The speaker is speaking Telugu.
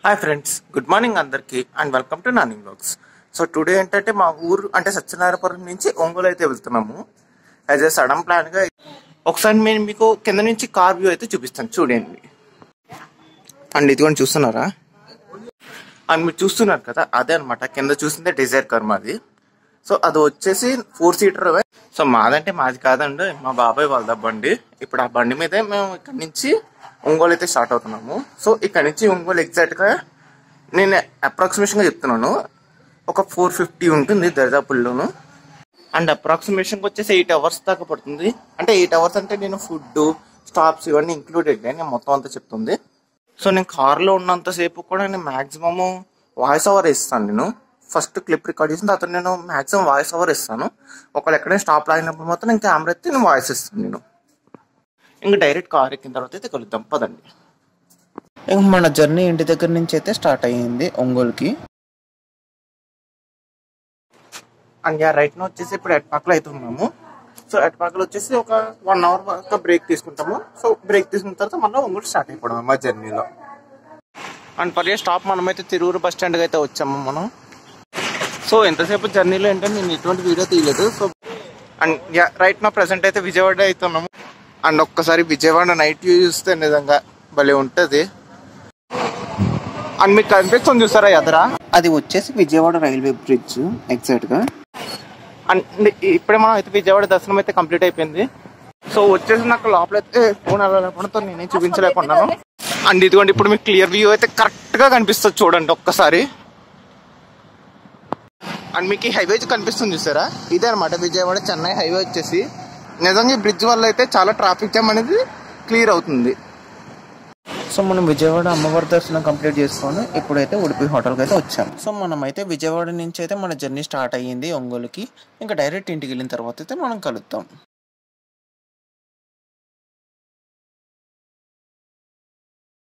హాయ్ ఫ్రెండ్స్, గుడ్ మార్నింగ్ అందరికీ and welcome to Nani vlogs. So today ఏంటంటే మా ఊరు అంటే సత్యనారాయణపురం నుంచి ఒంగోలు అయితే వెళ్తున్నాము. యాజ్ ఏ సడన్ ప్లాన్గా ఒకసారి నేను మీకు కింద నుంచి కార్ వ్యూ అయితే చూపిస్తాను, చూడండి. అండ్ ఇదిగోండి, చూస్తున్నారా? అండ్ మీరు చూస్తున్నారు కదా, అదే అనమాట కింద చూసిందే డిజైర్ కార్ మాది. సో అది వచ్చేసి 4 సీటర్. సో మాది కాదండి, మా బాబాయ్ వాళ్ళ బండి. ఇప్పుడు ఆ బండి మీదే మేము ఇక్కడ నుంచి ఒంగోలు అయితే స్టార్ట్ అవుతున్నాము. సో ఇక్కడ నుంచి ఒంగోలు ఎగ్జాక్ట్గా నేను అప్రాక్సిమేషన్గా చెప్తున్నాను, ఒక 450 ఉంటుంది దరిదాపుల్లోను. అండ్ అప్రాక్సిమేషన్కి వచ్చేసి 8 అవర్స్ దాకా పడుతుంది. అంటే 8 అవర్స్ అంటే నేను ఫుడ్ స్టాప్స్ ఇవన్నీ ఇంక్లూడెడ్ నేను మొత్తం అంతా చెప్తుంది. సో నేను కార్లో ఉన్నంతసేపు కూడా నేను మ్యాక్సిమము వాయిస్ ఓవర్ ఇస్తాను. నేను ఫస్ట్ క్లిప్ రికార్డ్ చేసిన తర్వాత నేను మ్యాక్సిమం వాయిస్ ఓవర్ ఇస్తాను. ఒకవేళ ఎక్కడైనా స్టాప్ లాగినప్పుడు మాత్రం నేను కెమెరా ఎత్తి నేను వాయిస్ ఇస్తాను. నేను ఇంకా డైరెక్ట్ కార్ ఎక్కిన తర్వాత అయితే కలుద్దాం, పదండి. ఇంక మన జర్నీ ఇంటి దగ్గర నుంచి అయితే స్టార్ట్ అయ్యింది ఒంగోలుకి. అండ్ రైట్ నో వచ్చేసి ఇప్పుడు ఎట్పాకలో అయితే ఉన్నాము. సో ఎట్పాకలో వచ్చేసి ఒక 1 అవర్ వరకు బ్రేక్ తీసుకుంటాము. సో బ్రేక్ తీసుకున్న తర్వాత మనం ఒంగోలు స్టార్ట్ అయిపోవడం మా జర్నీలో. అండ్ పర్ స్టాప్ మనమైతే తిరువురు బస్ స్టాండ్కి అయితే వచ్చాము మనం. సో ఎంతసేపు జర్నీలో ఏంటంటే నేను ఎటువంటి వీడియో తీయలేదు. So and right now present అయితే విజయవాడ అవుతున్నాము. అండ్ ఒక్కసారి విజయవాడ నైట్ వ్యూ చూస్తే నిజంగా భలే ఉంటుంది. అండ్ మీకు కనిపిస్తుంది చూస్తారా ఎదరా, అది వచ్చేసి విజయవాడ రైల్వే బ్రిడ్జ్ ఎగ్జాక్ట్గా. అండ్ ఇప్పుడే మనం అయితే విజయవాడ దర్శనం అయితే కంప్లీట్ అయిపోయింది. సో వచ్చేసి నాకు లోపలైతే ఫోన్ అలా లేకుండా నేనేం చూపించలేకున్నాను. అండ్ ఇదిగోండి, ఇప్పుడు మీకు క్లియర్ వ్యూ అయితే కరెక్ట్గా కనిపిస్తుంది, చూడండి ఒక్కసారి. అండ్ మీకు ఈ హైవే కనిపిస్తుంది చూసారా, ఇదే అనమాట విజయవాడ చెన్నై హైవే వచ్చేసి. నిజంగా ఈ బ్రిడ్జ్ వల్ల అయితే చాలా ట్రాఫిక్ జామ్ అనేది క్లియర్ అవుతుంది. సో మనం విజయవాడ అమ్మవారి దర్శనం కంప్లీట్ చేసుకొని ఇప్పుడైతే ఉడిపి హోటల్కి అయితే వచ్చాము. సో మనం అయితే విజయవాడ నుంచి అయితే మన జర్నీ స్టార్ట్ అయ్యింది ఒంగోలుకి. ఇంకా డైరెక్ట్ ఇంటికి వెళ్ళిన తర్వాత అయితే మనం కలుద్దాం.